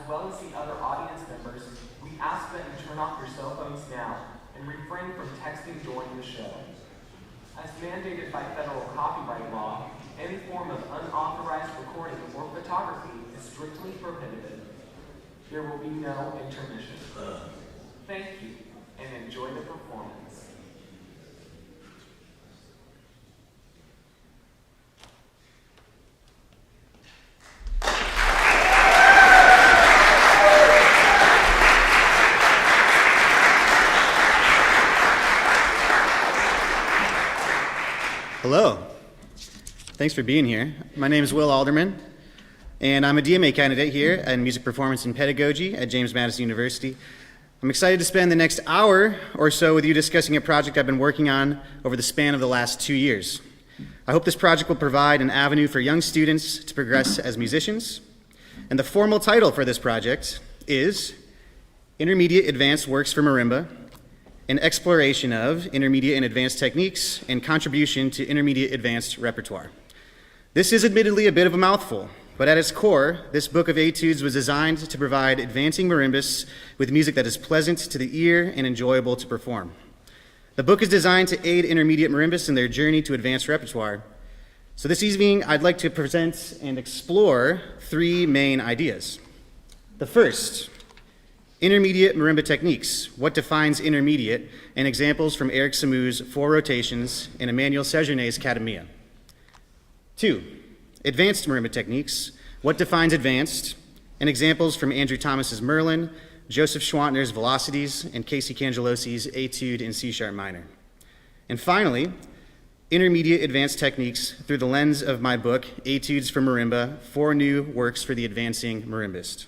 well as the other audience members, we ask that you turn off your cell phones now and refrain from texting during the show. As mandated by federal copyright law, any form of unauthorized recording or photography is strictly prohibited. There will be no intermission. Thank you, and enjoy the performance. Hello. Thanks for being here. My name is Will Alderman, and I'm a DMA candidate here in Music Performance and Pedagogy at James Madison University. I'm excited to spend the next hour or so with you discussing a project I've been working on over the span of the last 2 years. I hope this project will provide an avenue for young students to progress as musicians. And the formal title for this project is Intermediate Advanced Works for Marimba, an exploration of intermediate and advanced techniques and contribution to intermediate advanced repertoire. This is admittedly a bit of a mouthful, but at its core, this book of etudes was designed to provide advancing marimbas with music that is pleasant to the ear and enjoyable to perform. The book is designed to aid intermediate marimbas in their journey to advanced repertoire. So this evening, I'd like to present and explore 3 main ideas. The first, intermediate marimba techniques, what defines intermediate, and examples from Eric Samu's 4 Rotations and Emmanuel Sejourné's Catamia. 2, advanced marimba techniques, what defines advanced, and examples from Andrew Thomas's Merlin, Joseph Schwantner's Velocities, and Casey Cangelosi's Etude in C-sharp minor. And finally, intermediate advanced techniques through the lens of my book, Etudes for Marimba, 4 New Works for the Advancing Marimbist.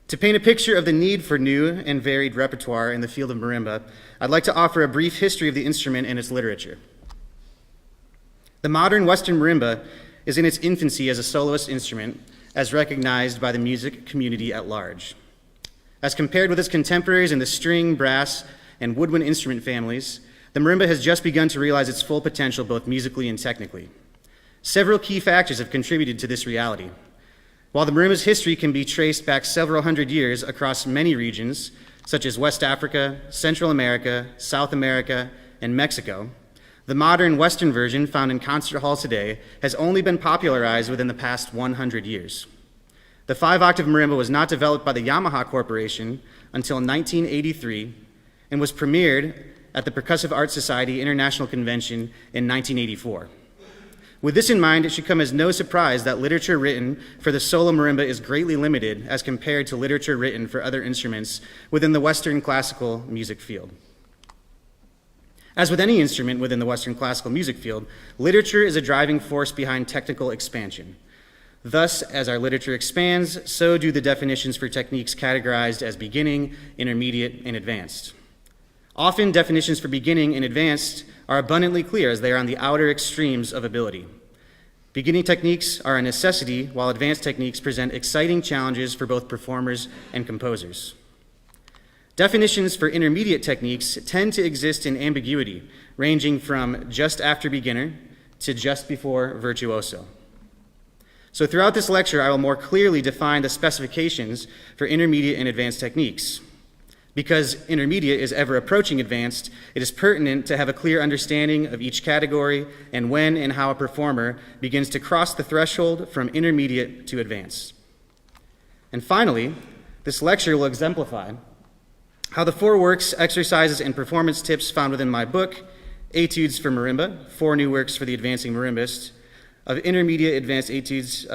To paint a picture of the need for new and varied repertoire in the field of marimba, I'd like to offer a brief history of the instrument and its literature. The modern Western marimba is in its infancy as a soloist instrument, as recognized by the music community at large. As compared with its contemporaries in the string, brass, and woodwind instrument families, the marimba has just begun to realize its full potential both musically and technically. Several key factors have contributed to this reality. While the marimba's history can be traced back several hundred years across many regions, such as West Africa, Central America, South America, and Mexico, the modern Western version found in concert halls today has only been popularized within the past 100 years. The 5-octave marimba was not developed by the Yamaha Corporation until 1983 and was premiered at the Percussive Arts Society International Convention in 1984. With this in mind, it should come as no surprise that literature written for the solo marimba is greatly limited as compared to literature written for other instruments within the Western classical music field. As with any instrument within the Western classical music field, literature is a driving force behind technical expansion. Thus, as our literature expands, so do the definitions for techniques categorized as beginning, intermediate, and advanced. Often, definitions for beginning and advanced are abundantly clear as they are on the outer extremes of ability. Beginning techniques are a necessity, while advanced techniques present exciting challenges for both performers and composers. Definitions for intermediate techniques tend to exist in ambiguity, ranging from just after beginner to just before virtuoso. So throughout this lecture, I will more clearly define the specifications for intermediate and advanced techniques. Because intermediate is ever approaching advanced, it is pertinent to have a clear understanding of each category and when and how a performer begins to cross the threshold from intermediate to advanced. And finally, this lecture will exemplify how the 4 works, exercises, and performance tips found within my book, Etudes for Marimba, 4 New Works for the Advancing Marimbist, of intermediate advanced etudes,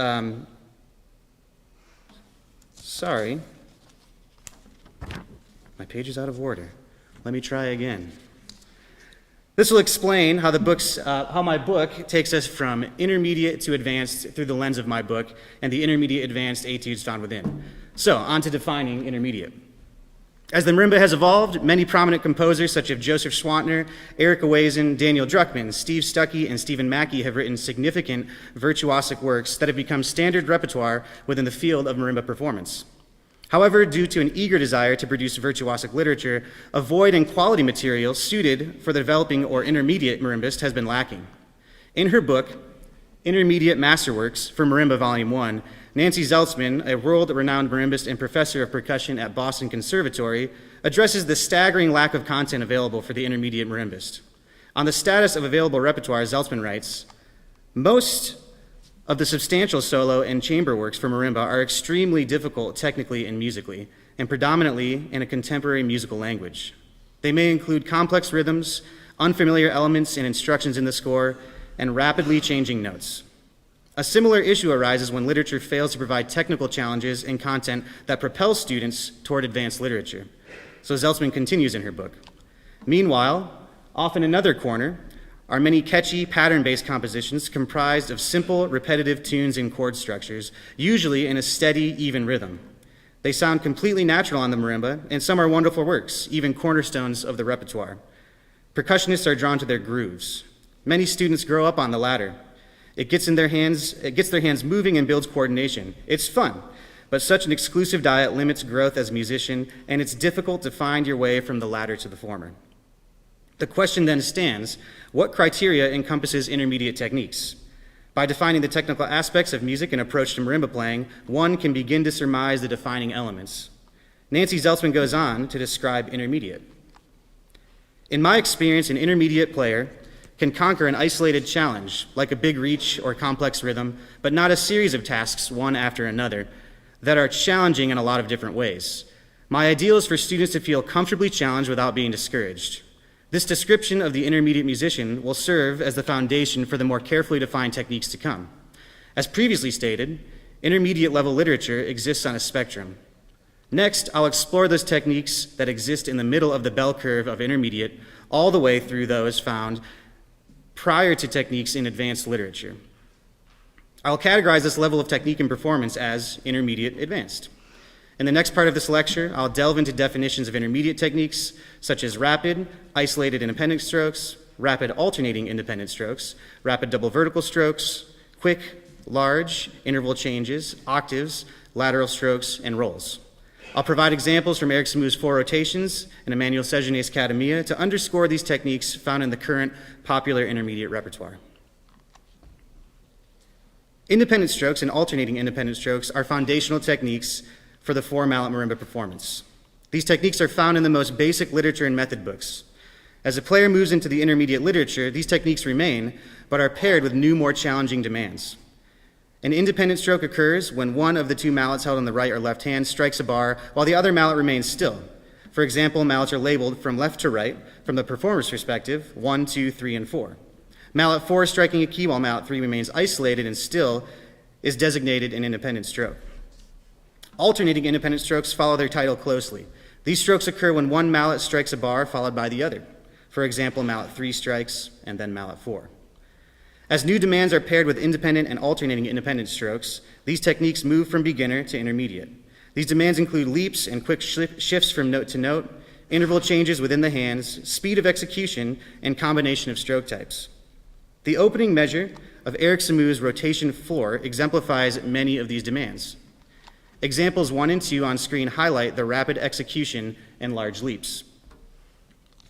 my page is out of order. Let me try again. This will explain how my book takes us from intermediate to advanced through the lens of my book and the intermediate advanced etudes found within. So, on to defining intermediate. As the marimba has evolved, many prominent composers such as Joseph Schwantner, Eric Owazen, Daniel Druckmann, Steve Stuckey, and Stephen Mackey have written significant virtuosic works that have become standard repertoire within the field of marimba performance. However, due to an eager desire to produce virtuosic literature, a void in quality material suited for the developing or intermediate marimbist has been lacking. In her book, Intermediate Masterworks for Marimba Volume 1, Nancy Zeltzman, a world-renowned marimbist and professor of percussion at Boston Conservatory, addresses the staggering lack of content available for the intermediate marimbist. On the status of available repertoire, Zeltzman writes, "Most of the substantial solo and chamber works for marimba are extremely difficult technically and musically, and predominantly in a contemporary musical language. They may include complex rhythms, unfamiliar elements and instructions in the score, and rapidly changing notes. A similar issue arises when literature fails to provide technical challenges and content that propels students toward advanced literature." So Zeltzman continues in her book. "Meanwhile, off in another corner are many catchy, pattern-based compositions comprised of simple, repetitive tunes and chord structures, usually in a steady, even rhythm. They sound completely natural on the marimba, and some are wonderful works, even cornerstones of the repertoire. Percussionists are drawn to their grooves. Many students grow up on the latter. It gets their hands moving and builds coordination. It's fun, but such an exclusive diet limits growth as a musician, and it's difficult to find your way from the latter to the former. The question then stands, what criteria encompasses intermediate techniques? By defining the technical aspects of music and approach to marimba playing, one can begin to surmise the defining elements. Nancy Zeltzman goes on to describe intermediate. In my experience, an intermediate player can conquer an isolated challenge, like a big reach or complex rhythm, but not a series of tasks, one after another, that are challenging in a lot of different ways. My ideal is for students to feel comfortably challenged without being discouraged. This description of the intermediate musician will serve as the foundation for the more carefully defined techniques to come. As previously stated, intermediate level literature exists on a spectrum. Next, I'll explore those techniques that exist in the middle of the bell curve of intermediate, all the way through those found prior to techniques in advanced literature. I'll categorize this level of technique and performance as intermediate advanced. In the next part of this lecture, I'll delve into definitions of intermediate techniques, such as rapid, isolated independent strokes, rapid alternating independent strokes, rapid double vertical strokes, quick, large, interval changes, octaves, lateral strokes, and rolls. I'll provide examples from Eric Samu's 4 rotations and Emmanuel Sejourné's Academia to underscore these techniques found in the current popular intermediate repertoire. Independent strokes and alternating independent strokes are foundational techniques for the 4-mallet marimba performance. These techniques are found in the most basic literature and method books. As a player moves into the intermediate literature, these techniques remain, but are paired with new, more challenging demands. An independent stroke occurs when one of the 2 mallets held in the right or left hand strikes a bar while the other mallet remains still. For example, mallets are labeled from left to right from the performer's perspective, 1, 2, 3, and 4. Mallet 4 striking a key while mallet 3 remains isolated and still is designated an independent stroke. Alternating independent strokes follow their title closely. These strokes occur when one mallet strikes a bar followed by the other. For example, mallet 3 strikes and then mallet 4. As new demands are paired with independent and alternating independent strokes, these techniques move from beginner to intermediate. These demands include leaps and quick shifts from note to note, interval changes within the hands, speed of execution, and combination of stroke types. The opening measure of Eric Samu's rotation 4 exemplifies many of these demands. Examples 1 and 2 on screen highlight the rapid execution and large leaps.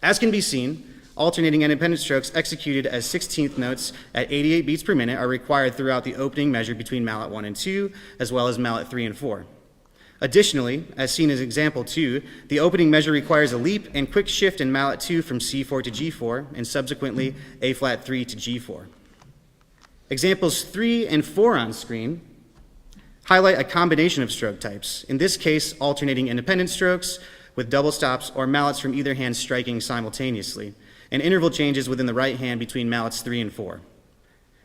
As can be seen, alternating independent strokes executed as 16th notes at 88 beats per minute are required throughout the opening measure between mallet 1 and 2, as well as mallet 3 and 4. Additionally, as seen in example 2, the opening measure requires a leap and quick shift in mallet 2 from C4 to G4, and subsequently A flat 3 to G4. Examples 3 and 4 on screen highlight a combination of stroke types, in this case alternating independent strokes with double stops or mallets from either hand striking simultaneously, and interval changes within the right hand between mallets 3 and 4.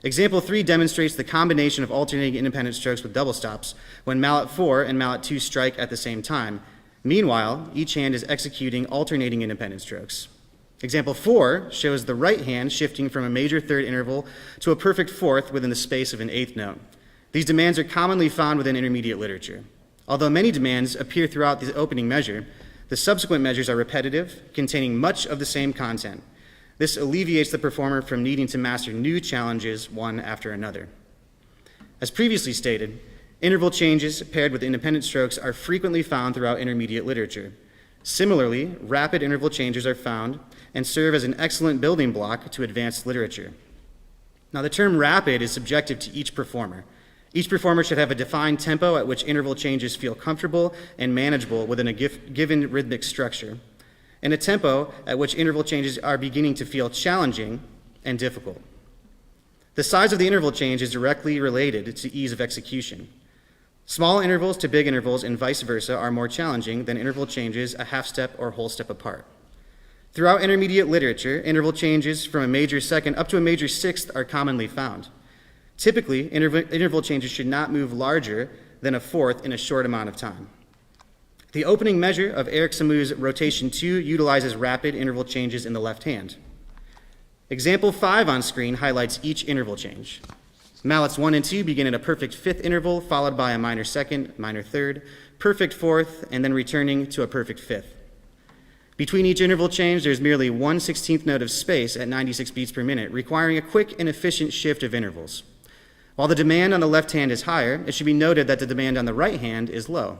Example 3 demonstrates the combination of alternating independent strokes with double stops when mallet 4 and mallet 2 strike at the same time. Meanwhile, each hand is executing alternating independent strokes. Example 4 shows the right hand shifting from a major third interval to a perfect fourth within the space of an 8th note. These demands are commonly found within intermediate literature. Although many demands appear throughout the opening measure, the subsequent measures are repetitive, containing much of the same content. This alleviates the performer from needing to master new challenges one after another. As previously stated, interval changes paired with independent strokes are frequently found throughout intermediate literature. Similarly, rapid interval changes are found and serve as an excellent building block to advanced literature. Now, the term rapid is subjective to each performer. Each performer should have a defined tempo at which interval changes feel comfortable and manageable within a given rhythmic structure, and a tempo at which interval changes are beginning to feel challenging and difficult. The size of the interval change is directly related to ease of execution. Small intervals to big intervals and vice versa are more challenging than interval changes a half step or whole step apart. Throughout intermediate literature, interval changes from a major second up to a major sixth are commonly found. Typically, interval changes should not move larger than a fourth in a short amount of time. The opening measure of Eric Samu's rotation 2 utilizes rapid interval changes in the left hand. Example 5 on screen highlights each interval change. Mallets 1 and 2 begin at a perfect fifth interval, followed by a minor second, minor third, perfect fourth, and then returning to a perfect fifth. Between each interval change, there's merely 1/16th note of space at 96 beats per minute, requiring a quick and efficient shift of intervals. While the demand on the left hand is higher, it should be noted that the demand on the right hand is low.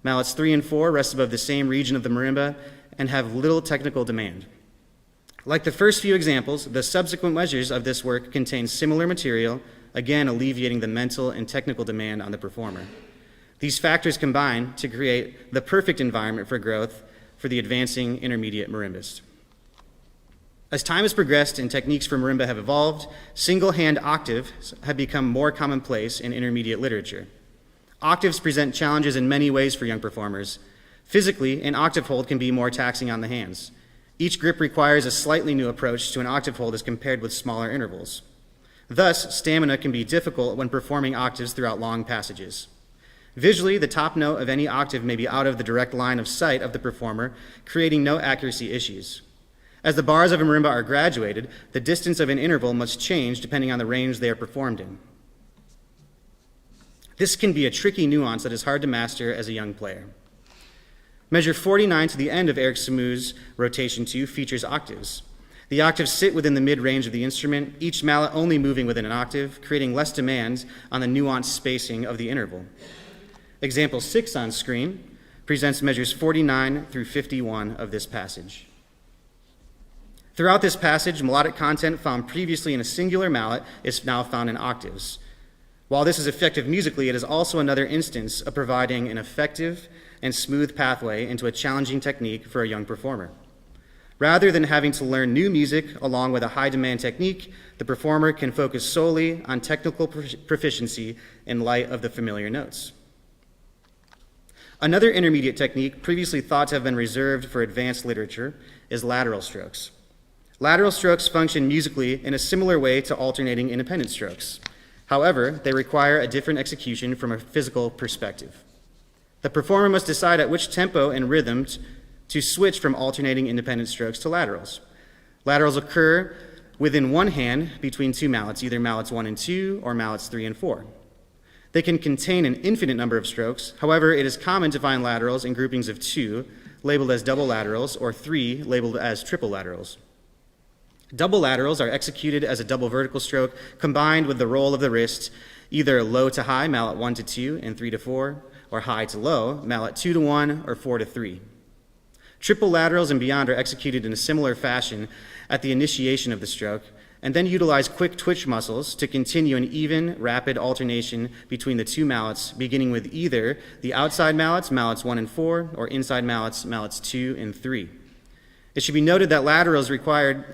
Mallets 3 and 4 rest above the same region of the marimba and have little technical demand. Like the first few examples, the subsequent measures of this work contain similar material, again alleviating the mental and technical demand on the performer. These factors combine to create the perfect environment for growth for the advancing intermediate marimbist. As time has progressed and techniques for marimba have evolved, single-hand octaves have become more commonplace in intermediate literature. Octaves present challenges in many ways for young performers. Physically, an octave hold can be more taxing on the hands. Each grip requires a slightly new approach to an octave hold as compared with smaller intervals. Thus, stamina can be difficult when performing octaves throughout long passages. Visually, the top note of any octave may be out of the direct line of sight of the performer, creating no accuracy issues. As the bars of a marimba are graduated, the distance of an interval must change depending on the range they are performed in. This can be a tricky nuance that is hard to master as a young player. Measure 49 to the end of Eric Samu's rotation 2 features octaves. The octaves sit within the mid-range of the instrument, each mallet only moving within an octave, creating less demands on the nuanced spacing of the interval. Example 6 on screen presents measures 49 through 51 of this passage. Throughout this passage, melodic content found previously in a singular mallet is now found in octaves. While this is effective musically, it is also another instance of providing an effective and smooth pathway into a challenging technique for a young performer. Rather than having to learn new music along with a high-demand technique, the performer can focus solely on technical proficiency in light of the familiar notes. Another intermediate technique previously thought to have been reserved for advanced literature is lateral strokes. Lateral strokes function musically in a similar way to alternating independent strokes. However, they require a different execution from a physical perspective. The performer must decide at which tempo and rhythm to switch from alternating independent strokes to laterals. Laterals occur within one hand between two mallets, either mallets 1 and 2 or mallets 3 and 4. They can contain an infinite number of strokes. However, it is common to find laterals in groupings of 2, labeled as double laterals, or 3, labeled as triple laterals. Double laterals are executed as a double vertical stroke combined with the roll of the wrist, either low to high, mallet 1 to 2 and 3 to 4, or high to low, mallet 2 to 1 or 4 to 3. Triple laterals and beyond are executed in a similar fashion at the initiation of the stroke, and then utilize quick twitch muscles to continue an even, rapid alternation between the two mallets, beginning with either the outside mallets, mallets 1 and 4, or inside mallets, mallets 2 and 3. It should be noted that laterals required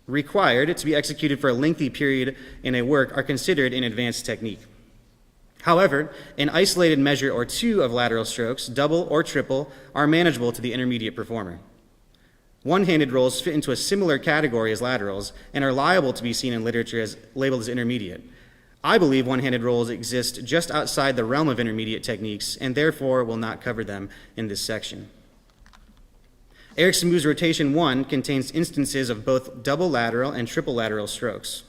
to be executed for a lengthy period in a work are considered an advanced technique. However, an isolated measure or 2 of lateral strokes, double or triple, are manageable to the intermediate performer. One-handed rolls fit into a similar category as laterals and are liable to be seen in literature as labeled as intermediate. I believe one-handed rolls exist just outside the realm of intermediate techniques and therefore will not cover them in this section. Eric Samu's rotation 1 contains instances of both double lateral and triple lateral strokes.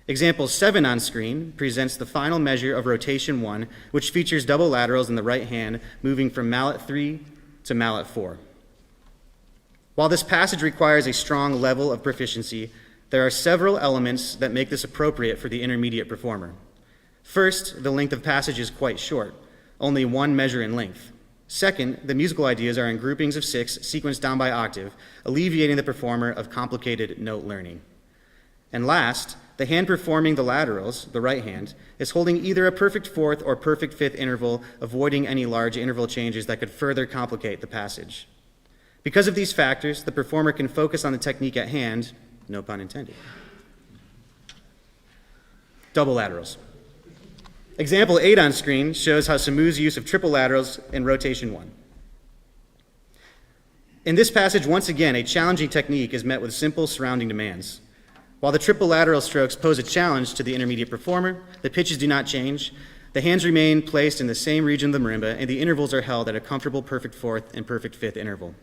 Example 7 on screen presents the final measure of rotation 1, which features double laterals in the right hand, moving from mallet 3 to mallet 4. While this passage requires a strong level of proficiency, there are several elements that make this appropriate for the intermediate performer. First, the length of passage is quite short, only one measure in length. Second, the musical ideas are in groupings of 6, sequenced down by octave, alleviating the performer of complicated note learning. And last, the hand performing the laterals, the right hand, is holding either a perfect fourth or perfect fifth interval, avoiding any large interval changes that could further complicate the passage. Because of these factors, the performer can focus on the technique at hand, no pun intended. Double laterals. Example 8 on screen shows how Samu's use of triple laterals in rotation 1. In this passage, once again, a challenging technique is met with simple surrounding demands. While the triple lateral strokes pose a challenge to the intermediate performer, the pitches do not change, the hands remain placed in the same region of the marimba, and the intervals are held at a comfortable perfect fourth and perfect fifth interval.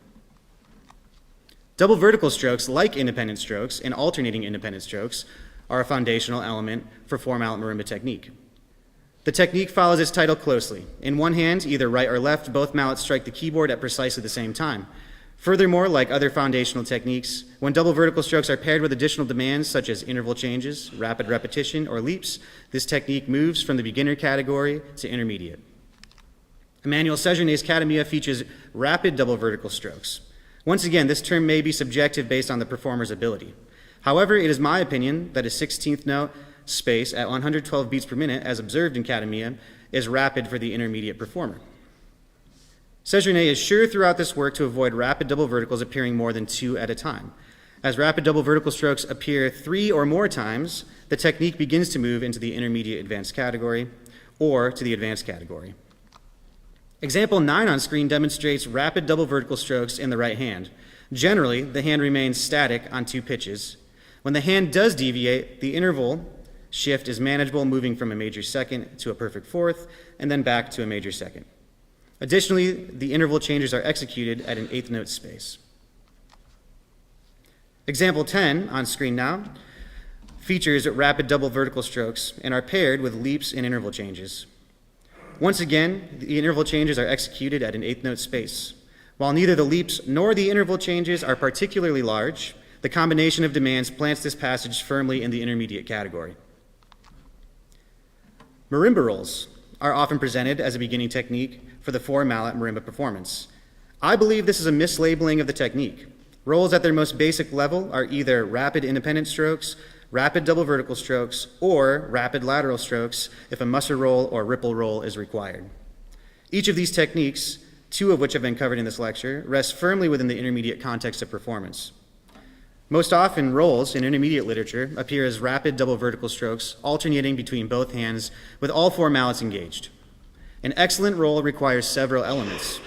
Double vertical strokes, like independent strokes and alternating independent strokes, are a foundational element for four-mallet marimba technique. The technique follows its title closely. In one hand, either right or left, both mallets strike the keyboard at precisely the same time. Furthermore, like other foundational techniques, when double vertical strokes are paired with additional demands such as interval changes, rapid repetition, or leaps, this technique moves from the beginner category to intermediate. Emmanuel Sejourné's Academia features rapid double vertical strokes. Once again, this term may be subjective based on the performer's ability. However, it is my opinion that a 16th note space at 112 beats per minute, as observed in Academia, is rapid for the intermediate performer. Sejourné is sure throughout this work to avoid rapid double verticals appearing more than 2 at a time. As rapid double vertical strokes appear 3 or more times, the technique begins to move into the intermediate advanced category or to the advanced category. Example 9 on screen demonstrates rapid double vertical strokes in the right hand. Generally, the hand remains static on 2 pitches. When the hand does deviate, the interval shift is manageable, moving from a major second to a perfect fourth, and then back to a major second. Additionally, the interval changes are executed at an 8th note space. Example 10 on screen now features rapid double vertical strokes and are paired with leaps and interval changes. Once again, the interval changes are executed at an 8th note space. While neither the leaps nor the interval changes are particularly large, the combination of demands plants this passage firmly in the intermediate category. Marimba rolls are often presented as a beginning technique for the four-mallet marimba performance. I believe this is a mislabeling of the technique. Rolls at their most basic level are either rapid independent strokes, rapid double vertical strokes, or rapid lateral strokes if a musser roll or ripple roll is required. Each of these techniques, 2 of which have been covered in this lecture, rest firmly within the intermediate context of performance. Most often, rolls in intermediate literature appear as rapid double vertical strokes alternating between both hands with all 4 mallets engaged. An excellent roll requires several elements.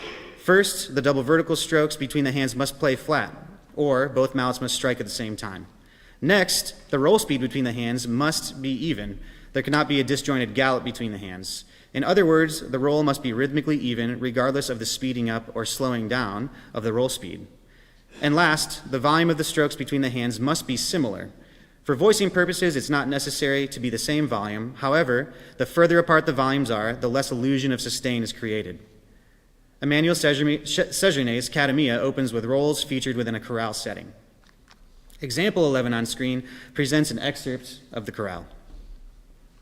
First, the double vertical strokes between the hands must play flat, or both mallets must strike at the same time. Next, the roll speed between the hands must be even. There cannot be a disjointed gallop between the hands. In other words, the roll must be rhythmically even regardless of the speeding up or slowing down of the roll speed. And last, the volume of the strokes between the hands must be similar. For voicing purposes, it's not necessary to be the same volume. However, the further apart the volumes are, the less illusion of sustain is created. Emmanuel Sejourné's Academia opens with rolls featured within a chorale setting. Example 11 on screen presents an excerpt of the chorale.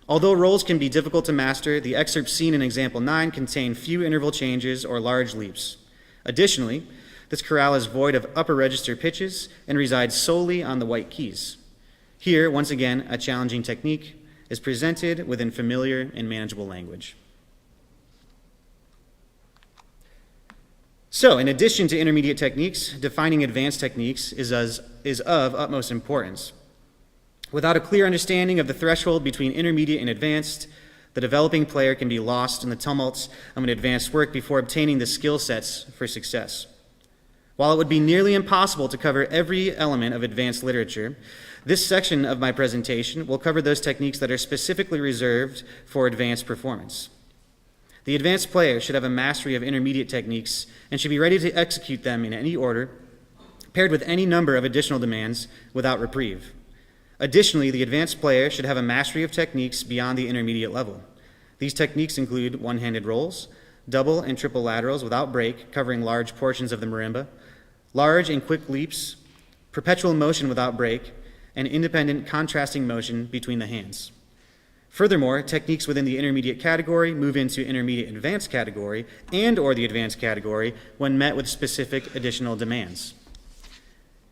Although rolls can be difficult to master, the excerpts seen in example 9 contain few interval changes or large leaps. Additionally, this chorale is void of upper register pitches and resides solely on the white keys. Here, once again, a challenging technique is presented within familiar and manageable language. So, in addition to intermediate techniques, defining advanced techniques is of utmost importance. Without a clear understanding of the threshold between intermediate and advanced, the developing player can be lost in the tumults of an advanced work before obtaining the skill sets for success. While it would be nearly impossible to cover every element of advanced literature, this section of my presentation will cover those techniques that are specifically reserved for advanced performance. The advanced player should have a mastery of intermediate techniques and should be ready to execute them in any order, paired with any number of additional demands without reprieve. Additionally, the advanced player should have a mastery of techniques beyond the intermediate level. These techniques include one-handed rolls, double and triple laterals without break, covering large portions of the marimba, large and quick leaps, perpetual motion without break, and independent contrasting motion between the hands. Furthermore, techniques within the intermediate category move into intermediate advanced category and or the advanced category when met with specific additional demands.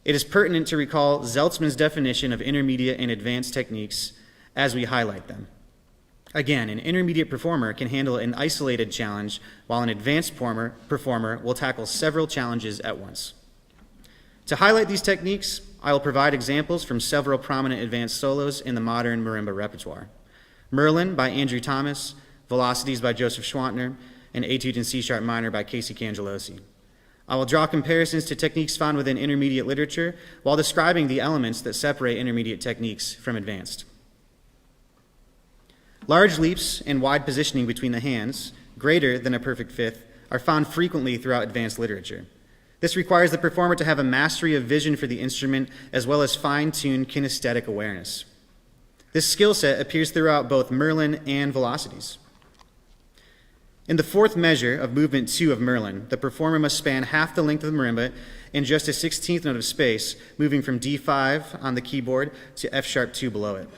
It is pertinent to recall Zeltzman's definition of intermediate and advanced techniques as we highlight them. Again, an intermediate performer can handle an isolated challenge, while an advanced performer will tackle several challenges at once. To highlight these techniques, I will provide examples from several prominent advanced solos in the modern marimba repertoire. Merlin by Andrew Thomas, Velocities by Joseph Schwantner, and Etude in C-sharp minor by Casey Cangelosi. I will draw comparisons to techniques found within intermediate literature while describing the elements that separate intermediate techniques from advanced. Large leaps and wide positioning between the hands, greater than a perfect fifth, are found frequently throughout advanced literature. This requires the performer to have a mastery of vision for the instrument as well as fine-tuned kinesthetic awareness. This skill set appears throughout both Merlin and Velocities. In the fourth measure of movement 2 of Merlin, the performer must span half the length of the marimba in just a 16th note of space, moving from D5 on the keyboard to F-sharp 2 below it.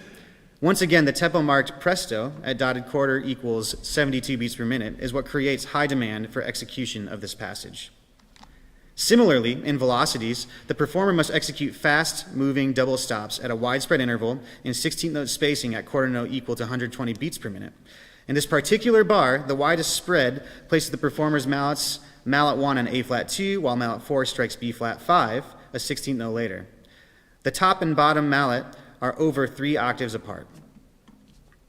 Once again, the tempo marked presto at dotted quarter equals 72 beats per minute is what creates high demand for execution of this passage. Similarly, in Velocities, the performer must execute fast-moving double stops at a widespread interval in 16th note spacing at quarter note equal to 120 beats per minute. In this particular bar, the widest spread places the performer's mallet 1 on A-flat 2, while mallet 4 strikes B-flat 5, a 16th note later. The top and bottom mallet are over 3 octaves apart.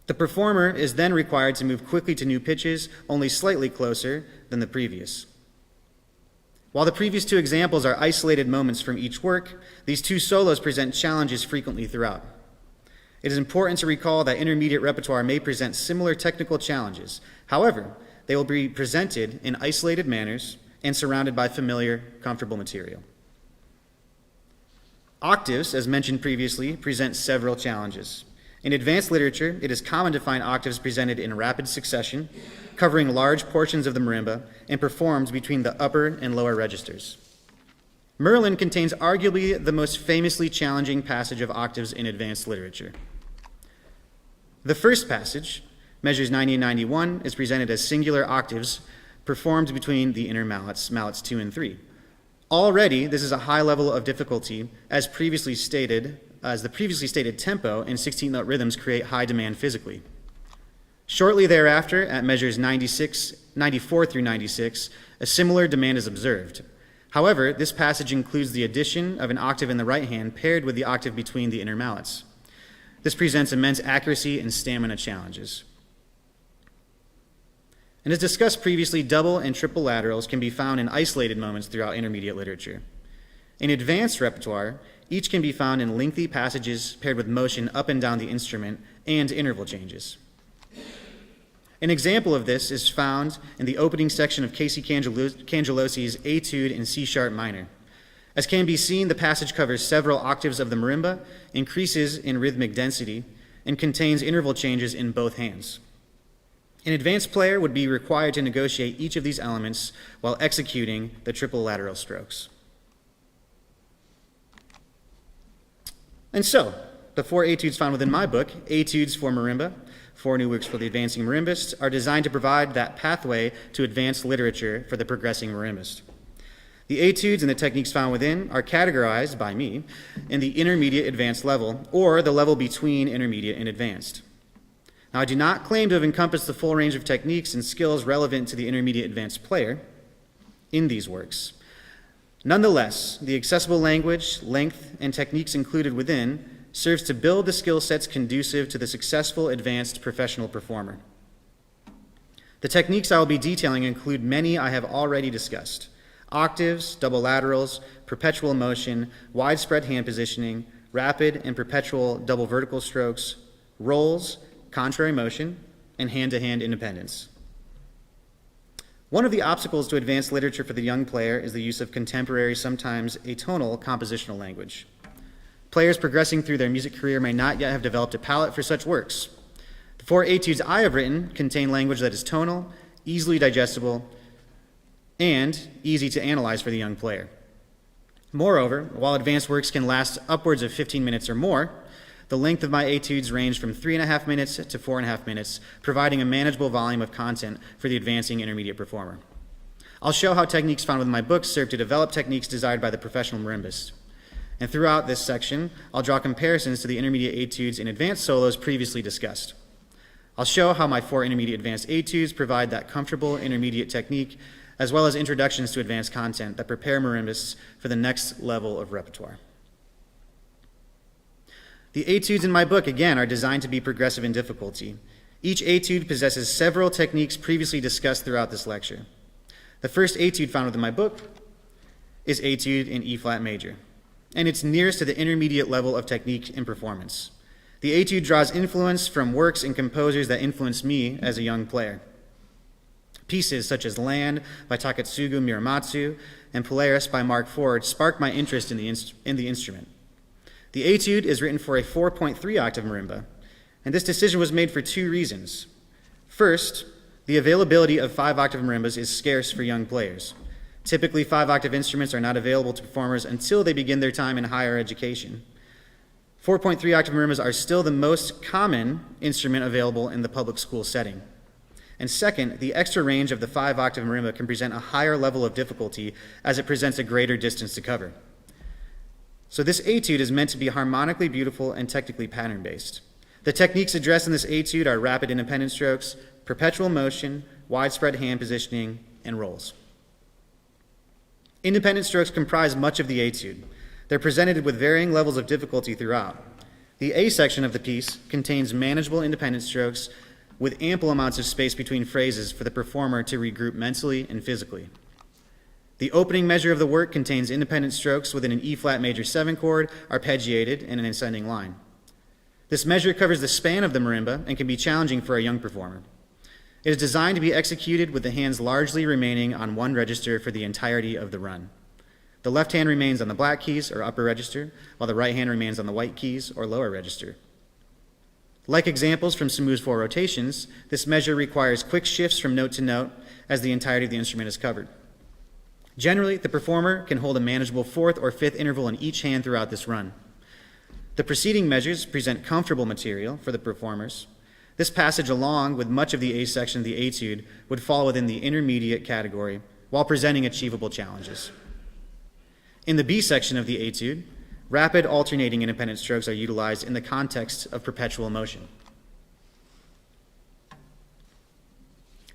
The performer is then required to move quickly to new pitches, only slightly closer than the previous. While the previous 2 examples are isolated moments from each work, these 2 solos present challenges frequently throughout. It is important to recall that intermediate repertoire may present similar technical challenges. However, they will be presented in isolated manners and surrounded by familiar, comfortable material. Octaves, as mentioned previously, present several challenges. In advanced literature, it is common to find octaves presented in rapid succession, covering large portions of the marimba and performed between the upper and lower registers. Merlin contains arguably the most famously challenging passage of octaves in advanced literature. The first passage, measures 90 and 91, is presented as singular octaves performed between the inner mallets 2 and 3. Already, this is a high level of difficulty, as the previously stated tempo and 16th-note rhythms create high demand physically. Shortly thereafter, at measures 94 through 96, a similar demand is observed. However, this passage includes the addition of an octave in the right hand paired with the octave between the inner mallets. This presents immense accuracy and stamina challenges. And as discussed previously, double and triple laterals can be found in isolated moments throughout intermediate literature. In advanced repertoire, each can be found in lengthy passages paired with motion up and down the instrument and interval changes. An example of this is found in the opening section of Casey Cangelosi's Etude in C-sharp minor. As can be seen, the passage covers several octaves of the marimba, increases in rhythmic density, and contains interval changes in both hands. An advanced player would be required to negotiate each of these elements while executing the triple lateral strokes. And so, the 4 etudes found within my book, Etudes for Marimba, 4 new works for the advancing marimbist, are designed to provide that pathway to advanced literature for the progressing marimbist. The etudes and the techniques found within are categorized by me in the intermediate advanced level, or the level between intermediate and advanced. Now, I do not claim to have encompassed the full range of techniques and skills relevant to the intermediate advanced player in these works. Nonetheless, the accessible language, length, and techniques included within serves to build the skill sets conducive to the successful advanced professional performer. The techniques I will be detailing include many I have already discussed: octaves, double laterals, perpetual motion, widespread hand positioning, rapid and perpetual double vertical strokes, rolls, contrary motion, and hand-to-hand independence. One of the obstacles to advanced literature for the young player is the use of contemporary, sometimes atonal, compositional language. Players progressing through their music career may not yet have developed a palate for such works. The 4 etudes I have written contain language that is tonal, easily digestible, and easy to analyze for the young player. Moreover, while advanced works can last upwards of 15 minutes or more, the length of my etudes range from 3.5 minutes to 4.5 minutes, providing a manageable volume of content for the advancing intermediate performer. I'll show how techniques found within my books serve to develop techniques desired by the professional marimbist. And throughout this section, I'll draw comparisons to the intermediate etudes and advanced solos previously discussed. I'll show how my 4 intermediate advanced etudes provide that comfortable intermediate technique, as well as introductions to advanced content that prepare marimbas for the next level of repertoire. The etudes in my book, again, are designed to be progressive in difficulty. Each etude possesses several techniques previously discussed throughout this lecture. The first etude found within my book is Etude in E-flat major, and it's nearest to the intermediate level of technique and performance. The Etude draws influence from works and composers that influenced me as a young player. Pieces such as Land by Takatsugu Muramatsu and Polaris by Mark Ford sparked my interest in the instrument. The Etude is written for a 4.3 octave marimba, and this decision was made for 2 reasons. First, the availability of 5 octave marimbas is scarce for young players. Typically, 5 octave instruments are not available to performers until they begin their time in higher education. 4.3 octave marimbas are still the most common instrument available in the public school setting. And second, the extra range of the 5 octave marimba can present a higher level of difficulty as it presents a greater distance to cover. So this etude is meant to be harmonically beautiful and technically pattern-based. The techniques addressed in this etude are rapid independent strokes, perpetual motion, widespread hand positioning, and rolls. Independent strokes comprise much of the etude. They're presented with varying levels of difficulty throughout. The A section of the piece contains manageable independent strokes with ample amounts of space between phrases for the performer to regroup mentally and physically. The opening measure of the work contains independent strokes within an E-flat major 7 chord, arpeggiated in an ascending line. This measure covers the span of the marimba and can be challenging for a young performer. It is designed to be executed with the hands largely remaining on one register for the entirety of the run. The left hand remains on the black keys or upper register, while the right hand remains on the white keys or lower register. Like examples from Samoo's 4 rotations, this measure requires quick shifts from note to note as the entirety of the instrument is covered. Generally, the performer can hold a manageable 4th or 5th interval in each hand throughout this run. The preceding measures present comfortable material for the performers. This passage, along with much of the A section of the etude, would fall within the intermediate category while presenting achievable challenges. In the B section of the etude, rapid alternating independent strokes are utilized in the context of perpetual motion.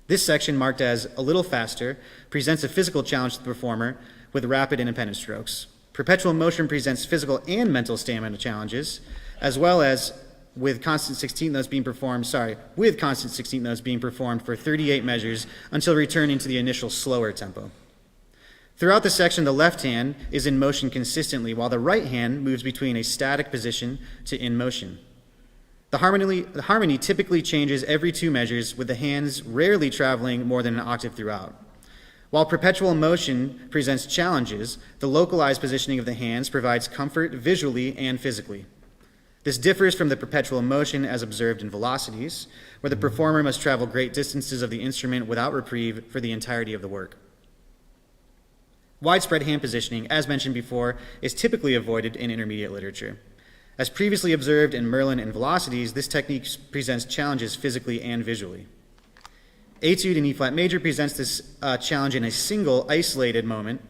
This section, marked as a little faster, presents a physical challenge to the performer with rapid independent strokes. Perpetual motion presents physical and mental stamina challenges, as well as with constant 16th notes being performed for 38 measures until returning to the initial slower tempo. Throughout the section, the left hand is in motion consistently, while the right hand moves between a static position to in motion. The harmony typically changes every 2 measures, with the hands rarely traveling more than an octave throughout. While perpetual motion presents challenges, the localized positioning of the hands provides comfort visually and physically. This differs from the perpetual motion as observed in velocities, where the performer must travel great distances of the instrument without reprieve for the entirety of the work. Widespread hand positioning, as mentioned before, is typically avoided in intermediate literature. As previously observed in Merlin and velocities, this technique presents challenges physically and visually. Etude in E-flat major presents this challenge in a single, isolated moment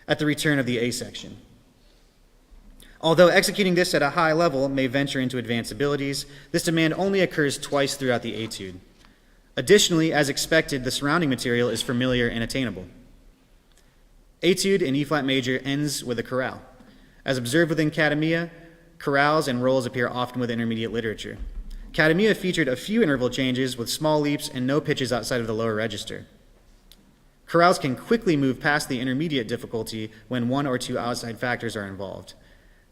at the return of the A section. Although executing this at a high level may venture into advanced abilities, this demand only occurs twice throughout the etude. Additionally, as expected, the surrounding material is familiar and attainable. Etude in E-flat major ends with a chorale. As observed within Academia, chorales and rolls appear often with intermediate literature. Academia featured a few interval changes with small leaps and no pitches outside of the lower register. Chorales can quickly move past the intermediate difficulty when 1 or 2 outside factors are involved.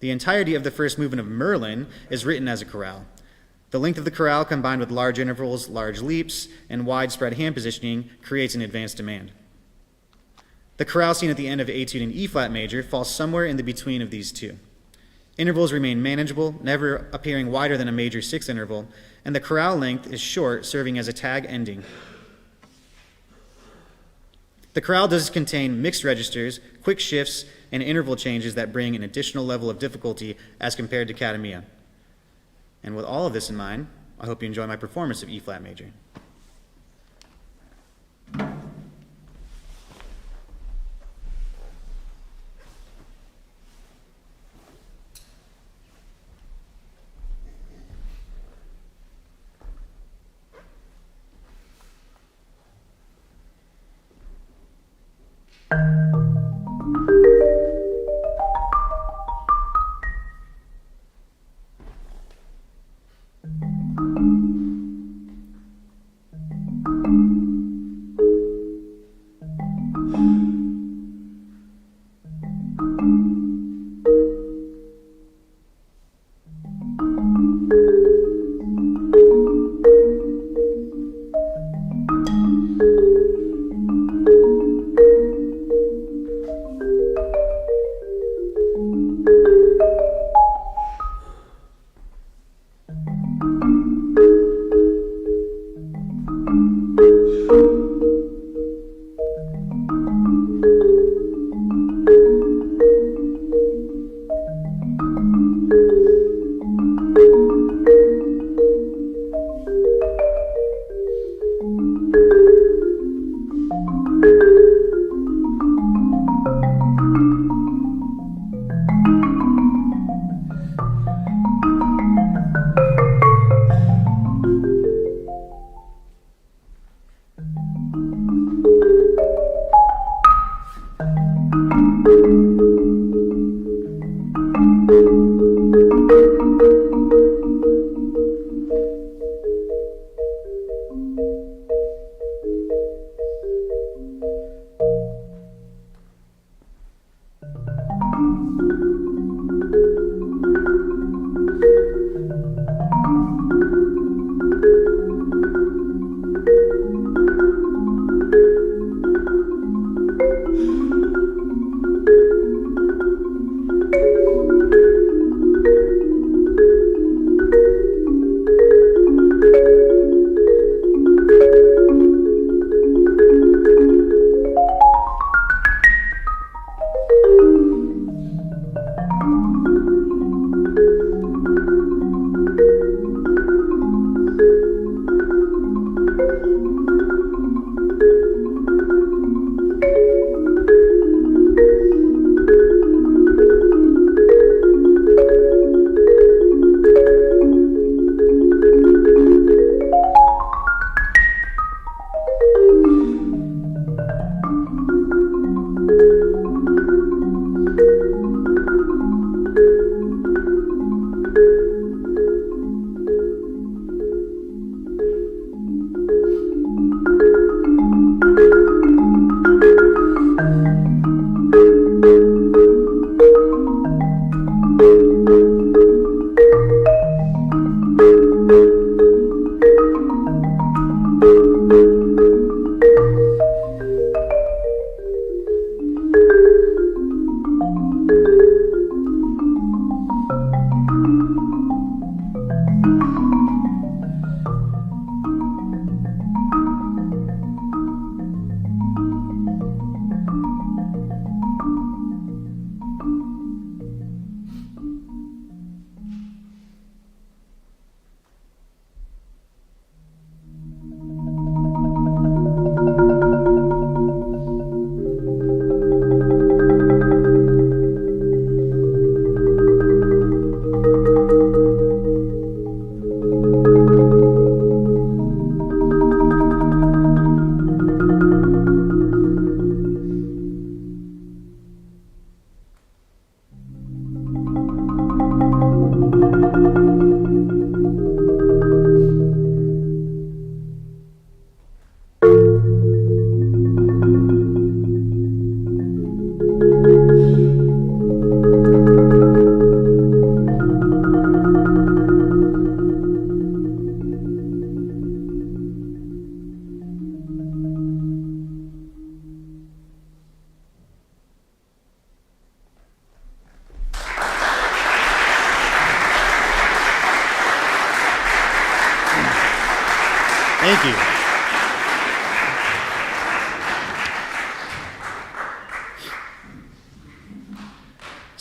The entirety of the first movement of Merlin is written as a chorale. The length of the chorale, combined with large intervals, large leaps, and widespread hand positioning, creates an advanced demand. The chorale seen at the end of Etude in E-flat major falls somewhere in the between of these 2. Intervals remain manageable, never appearing wider than a major 6th interval, and the chorale length is short, serving as a tag ending. The chorale does contain mixed registers, quick shifts, and interval changes that bring an additional level of difficulty as compared to Academia. And with all of this in mind, I hope you enjoy my performance of E-flat major.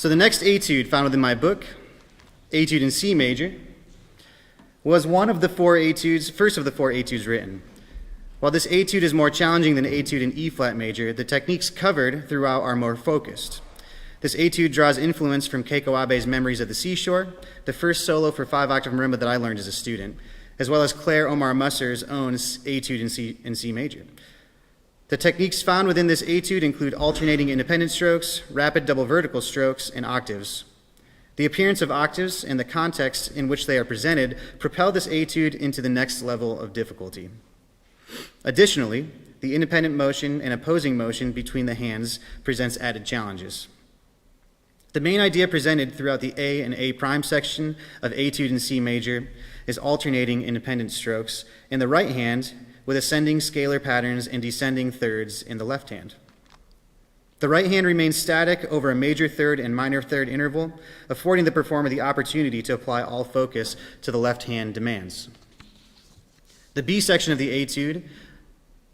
So the next etude found within my book, Etude in C major, was one of the first of the four etudes written. While this etude is more challenging than Etude in E flat major, the techniques covered throughout are more focused. This etude draws influence from Keiko Abe's Memories of the Seashore, the first solo for 5-octave marimba that I learned as a student, as well as Claire Omar Musser's own Etude in C major. The techniques found within this etude include alternating independent strokes, rapid double vertical strokes, and octaves. The appearance of octaves and the context in which they are presented propel this etude into the next level of difficulty. Additionally, the independent motion and opposing motion between the hands presents added challenges. The main idea presented throughout the A and A prime section of Etude in C major is alternating independent strokes in the right hand with ascending scalar patterns and descending thirds in the left hand. The right hand remains static over a major third and minor third interval, affording the performer the opportunity to apply all focus to the left hand demands. The B section of the etude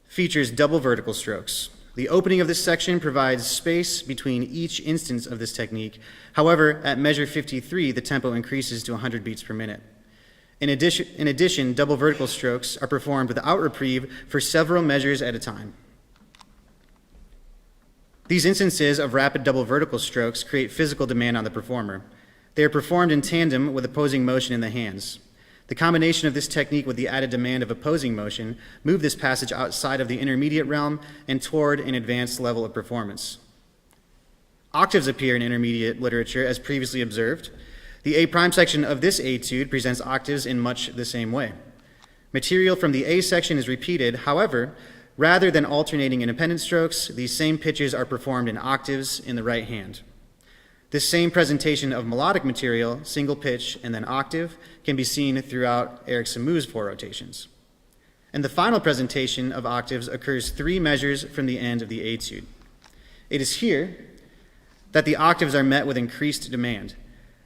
features double vertical strokes. The opening of this section provides space between each instance of this technique. However, at measure 53, the tempo increases to 100 beats per minute. In addition, double vertical strokes are performed without reprieve for several measures at a time. These instances of rapid double vertical strokes create physical demand on the performer. They are performed in tandem with opposing motion in the hands. The combination of this technique with the added demand of opposing motion move this passage outside of the intermediate realm and toward an advanced level of performance. Octaves appear in intermediate literature as previously observed. The A prime section of this etude presents octaves in much the same way. Material from the A section is repeated. However, rather than alternating independent strokes, these same pitches are performed in octaves in the right hand. This same presentation of melodic material, single pitch and then octave, can be seen throughout Eric Samu's 4 rotations. And the final presentation of octaves occurs 3 measures from the end of the etude. It is here that the octaves are met with increased demand.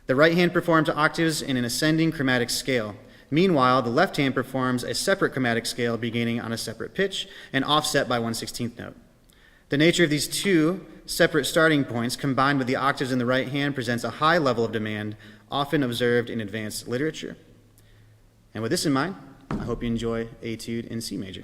The right hand performs octaves in an ascending chromatic scale. Meanwhile, the left hand performs a separate chromatic scale beginning on a separate pitch and offset by 1/16th note. The nature of these 2 separate starting points combined with the octaves in the right hand presents a high level of demand, often observed in advanced literature. And with this in mind, I hope you enjoy Etude in C major.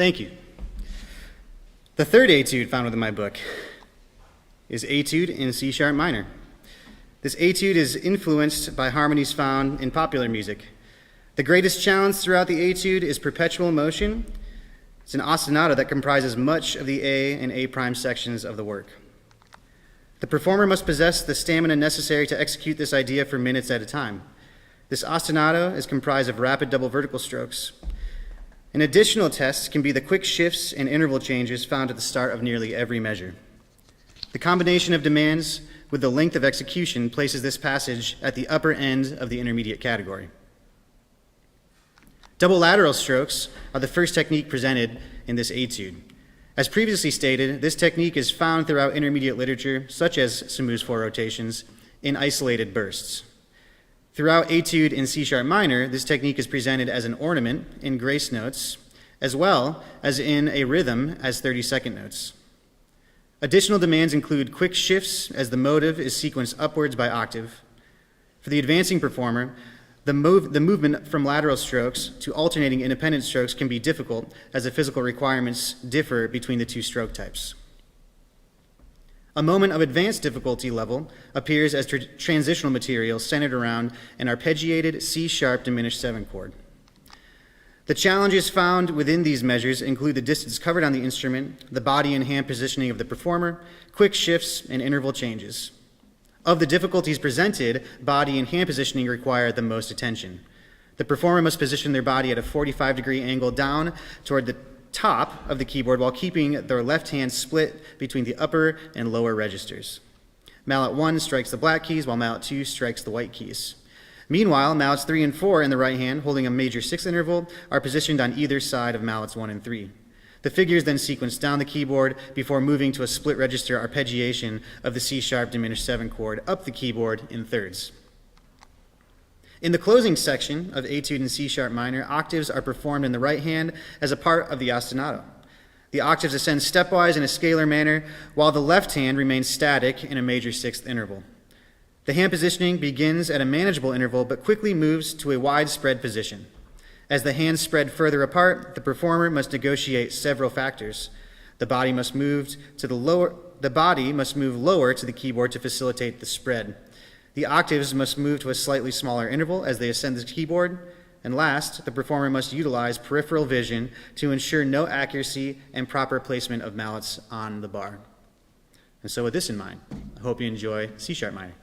Thank you. The third etude found within my book is Etude in C sharp minor. This etude is influenced by harmonies found in popular music. The greatest challenge throughout the etude is perpetual motion. It's an ostinato that comprises much of the A and A prime sections of the work. The performer must possess the stamina necessary to execute this idea for minutes at a time. This ostinato is comprised of rapid double vertical strokes. An additional test can be the quick shifts and interval changes found at the start of nearly every measure. The combination of demands with the length of execution places this passage at the upper end of the intermediate category. Double lateral strokes are the first technique presented in this etude. As previously stated, this technique is found throughout intermediate literature, such as Samu's four rotations, in isolated bursts. Throughout Etude in C sharp minor, this technique is presented as an ornament in grace notes, as well as in a rhythm as 30-second notes. Additional demands include quick shifts as the motive is sequenced upwards by octave. For the advancing performer, the movement from lateral strokes to alternating independent strokes can be difficult as the physical requirements differ between the two stroke types. A moment of advanced difficulty level appears as transitional material centered around an arpeggiated C-sharp diminished 7 chord. The challenges found within these measures include the distance covered on the instrument, the body and hand positioning of the performer, quick shifts, and interval changes. Of the difficulties presented, body and hand positioning require the most attention. The performer must position their body at a 45-degree angle down toward the top of the keyboard while keeping their left hand split between the upper and lower registers. Mallet 1 strikes the black keys while mallet 2 strikes the white keys. Meanwhile, mallets 3 and 4 in the right hand, holding a major 6th interval, are positioned on either side of mallets 1 and 3. The figures then sequence down the keyboard before moving to a split register arpeggiation of the C-sharp diminished 7 chord up the keyboard in thirds. In the closing section of Etude in C-sharp minor, octaves are performed in the right hand as a part of the ostinato. The octaves ascend stepwise in a scalar manner, while the left hand remains static in a major 6th interval. The hand positioning begins at a manageable interval but quickly moves to a widespread position. As the hands spread further apart, the performer must negotiate several factors. The body must move lower to the keyboard to facilitate the spread. The octaves must move to a slightly smaller interval as they ascend the keyboard. And last, the performer must utilize peripheral vision to ensure no accuracy and proper placement of mallets on the bar. And so with this in mind, I hope you enjoy C-sharp minor.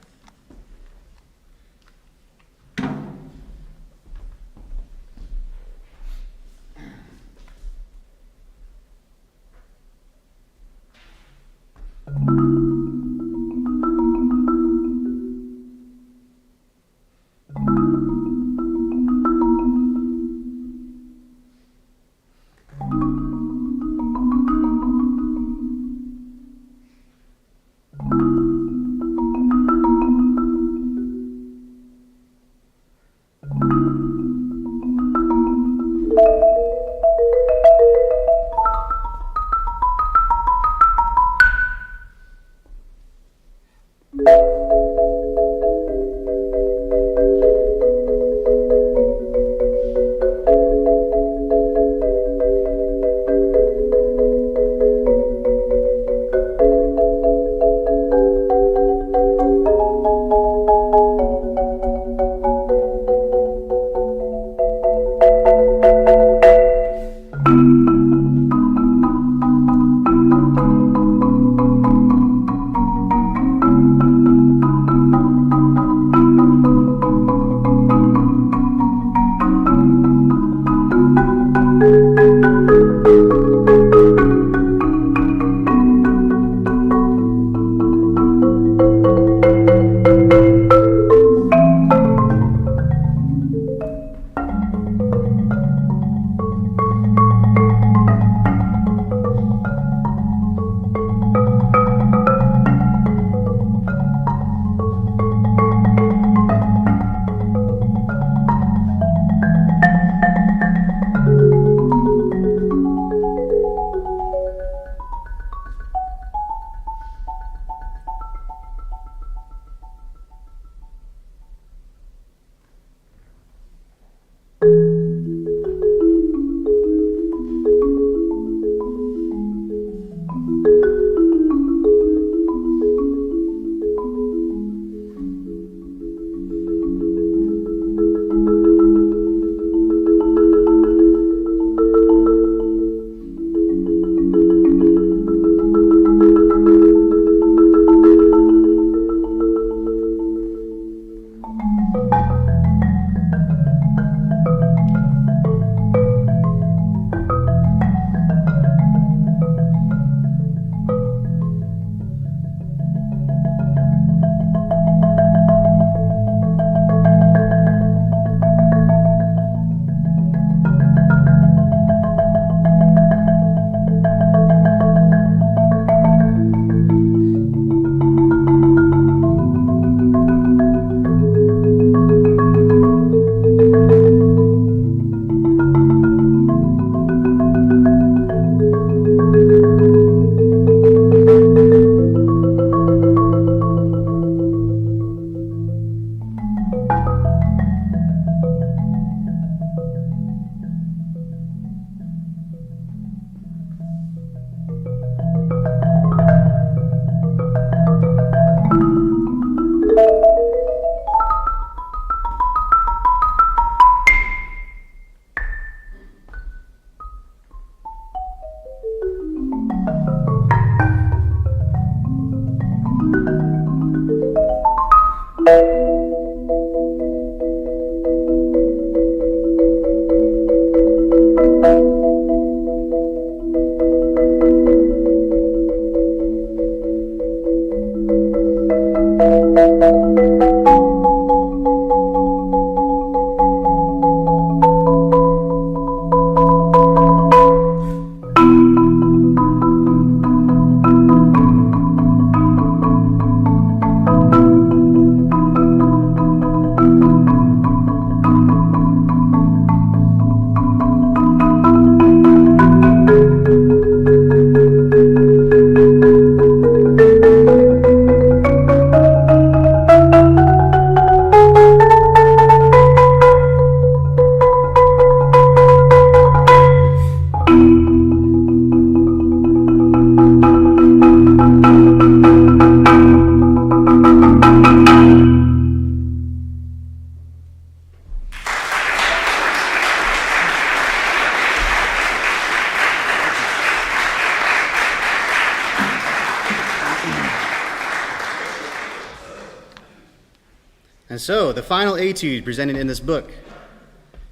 And so, the final etude presented in this book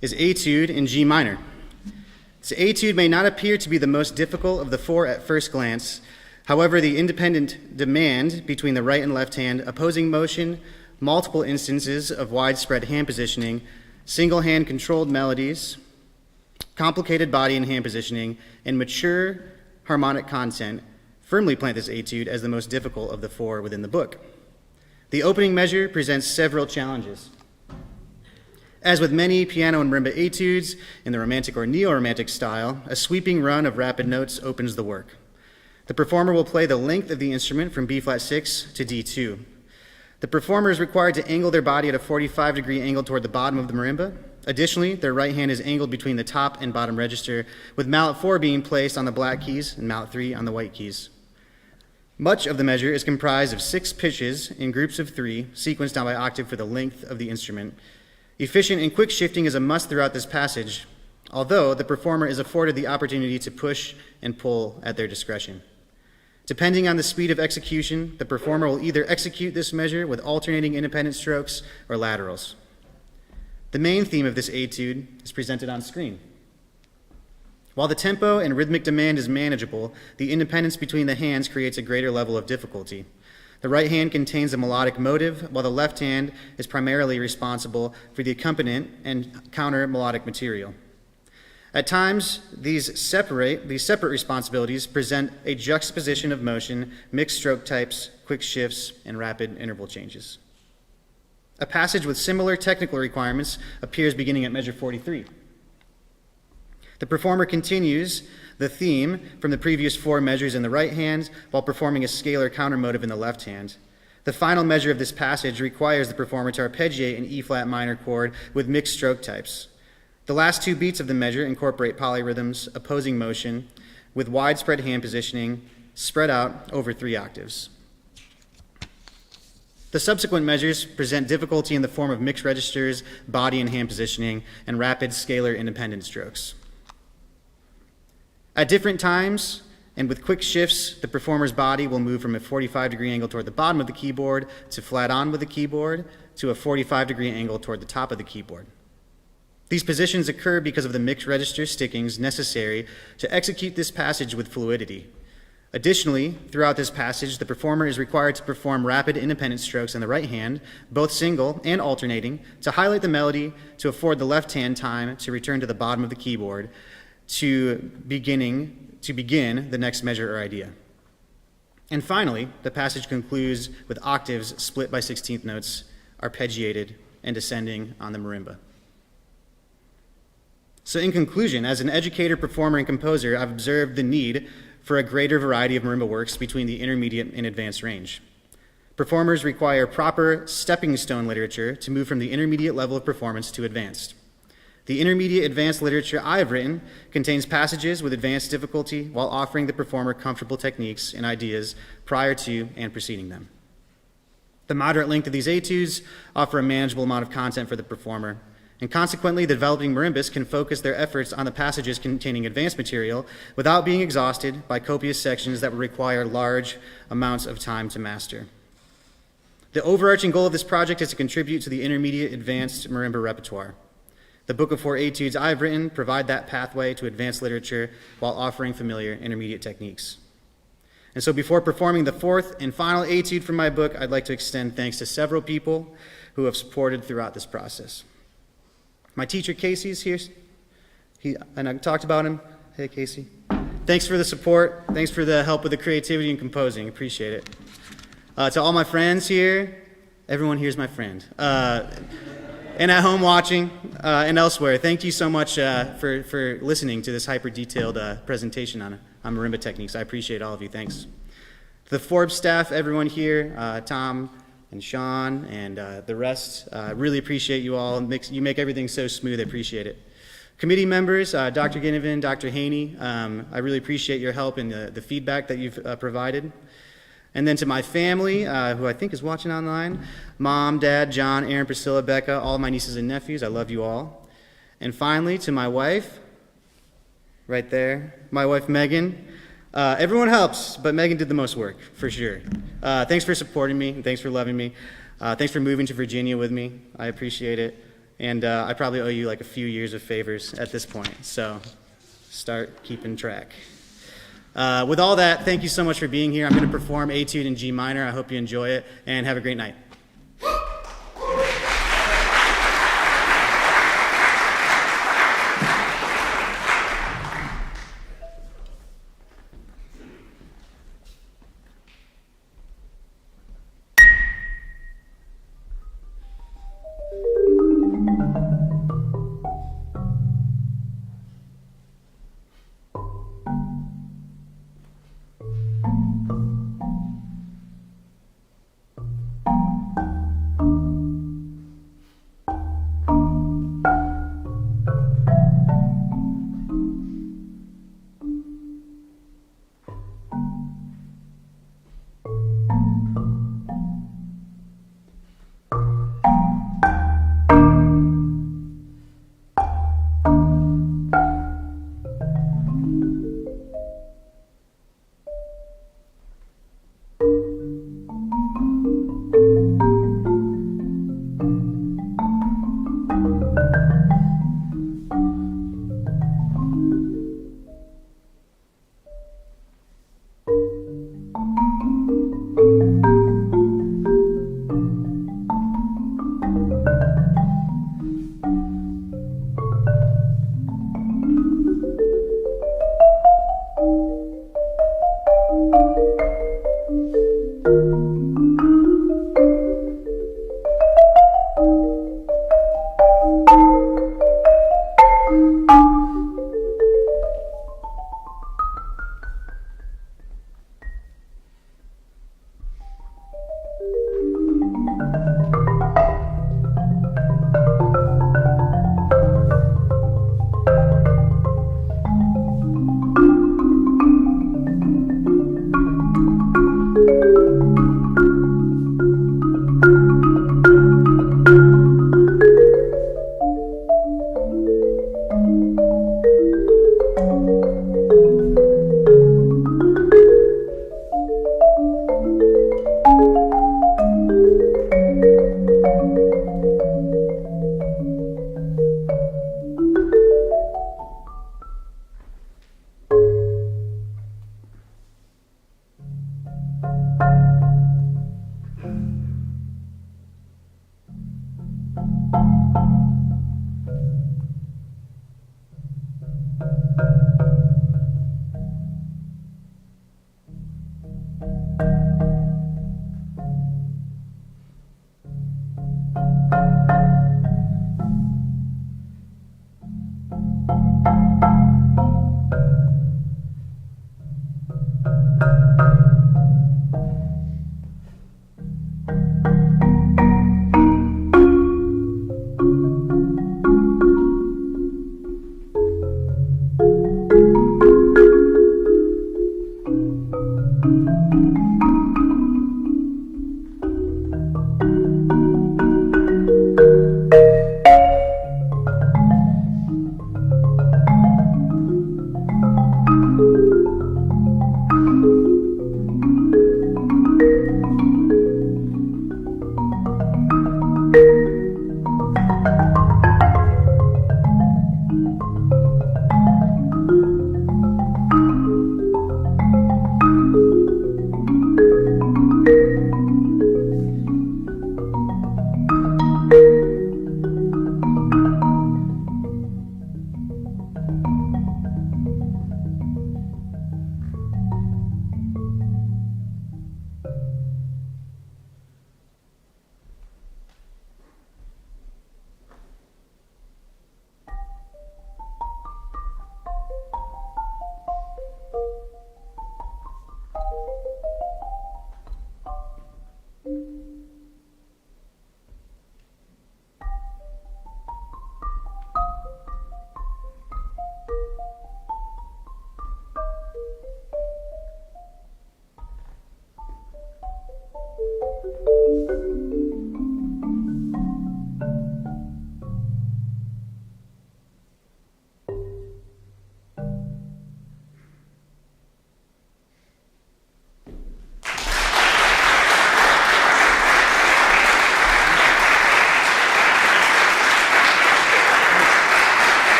is Etude in G minor. This etude may not appear to be the most difficult of the four at first glance. However, the independent demand between the right and left hand, opposing motion, multiple instances of widespread hand positioning, single hand controlled melodies, complicated body and hand positioning, and mature harmonic content firmly plant this etude as the most difficult of the four within the book. The opening measure presents several challenges. As with many piano and marimba etudes in the romantic or neo-romantic style, a sweeping run of rapid notes opens the work. The performer will play the length of the instrument from B flat 6 to D2. The performer is required to angle their body at a 45-degree angle toward the bottom of the marimba. Additionally, their right hand is angled between the top and bottom register, with mallet 4 being placed on the black keys and mallet 3 on the white keys. Much of the measure is comprised of 6 pitches in groups of 3, sequenced down by octave for the length of the instrument. Efficient and quick shifting is a must throughout this passage, although the performer is afforded the opportunity to push and pull at their discretion. Depending on the speed of execution, the performer will either execute this measure with alternating independent strokes or laterals. The main theme of this etude is presented on screen. While the tempo and rhythmic demand is manageable, the independence between the hands creates a greater level of difficulty. The right hand contains a melodic motive, while the left hand is primarily responsible for the accompaniment and counter melodic material. At times, these separate responsibilities present a juxtaposition of motion, mixed stroke types, quick shifts, and rapid interval changes. A passage with similar technical requirements appears beginning at measure 43. The performer continues the theme from the previous 4 measures in the right hand while performing a scalar counter motive in the left hand. The final measure of this passage requires the performer to arpeggiate an E-flat minor chord with mixed stroke types. The last 2 beats of the measure incorporate polyrhythms, opposing motion, with widespread hand positioning spread out over 3 octaves. The subsequent measures present difficulty in the form of mixed registers, body and hand positioning, and rapid scalar independent strokes. At different times, and with quick shifts, the performer's body will move from a 45-degree angle toward the bottom of the keyboard to flat on with the keyboard to a 45-degree angle toward the top of the keyboard. These positions occur because of the mixed register stickings necessary to execute this passage with fluidity. Additionally, throughout this passage, the performer is required to perform rapid independent strokes in the right hand, both single and alternating, to highlight the melody, to afford the left hand time to return to the bottom of the keyboard, to begin the next measure or idea. And finally, the passage concludes with octaves split by 16th notes, arpeggiated and descending on the marimba. So in conclusion, as an educator, performer, and composer, I've observed the need for a greater variety of marimba works between the intermediate and advanced range. Performers require proper stepping stone literature to move from the intermediate level of performance to advanced. The intermediate advanced literature I have written contains passages with advanced difficulty while offering the performer comfortable techniques and ideas prior to and preceding them. The moderate length of these etudes offer a manageable amount of content for the performer, and consequently, the developing marimbas can focus their efforts on the passages containing advanced material without being exhausted by copious sections that would require large amounts of time to master. The overarching goal of this project is to contribute to the intermediate advanced marimba repertoire. The book of 4 etudes I have written provide that pathway to advanced literature while offering familiar intermediate techniques. And so before performing the 4th and final etude from my book, I'd like to extend thanks to several people who have supported throughout this process. My teacher, Casey's here, and I talked about him. Hey, Casey. Thanks for the support. Thanks for the help with the creativity and composing. Appreciate it. To all my friends here, everyone here is my friend. And at home watching and elsewhere, thank you so much for listening to this hyper-detailed presentation on marimba techniques. I appreciate all of you. Thanks. To the Forbes staff, everyone here, Tom, and Sean, and the rest. Really appreciate you all. You make everything so smooth. I appreciate it. Committee members, Dr. Ginnivan, Dr. Haney, I really appreciate your help and the feedback that you've provided. And then to my family, who I think is watching online, Mom, Dad, John, Aaron, Priscilla, Becca, all my nieces and nephews, I love you all. And finally, to my wife, right there, my wife, Megan. Everyone helps, but Megan did the most work, for sure. Thanks for supporting me, and thanks for loving me. Thanks for moving to Virginia with me. I appreciate it. And I probably owe you like a few years of favors at this point, so start keeping track. With all that, thank you so much for being here. I'm going to perform Etude in G minor. I hope you enjoy it, and have a great night.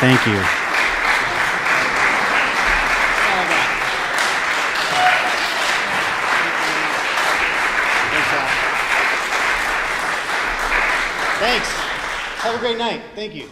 Thank you. Thanks. Have a great night. Thank you.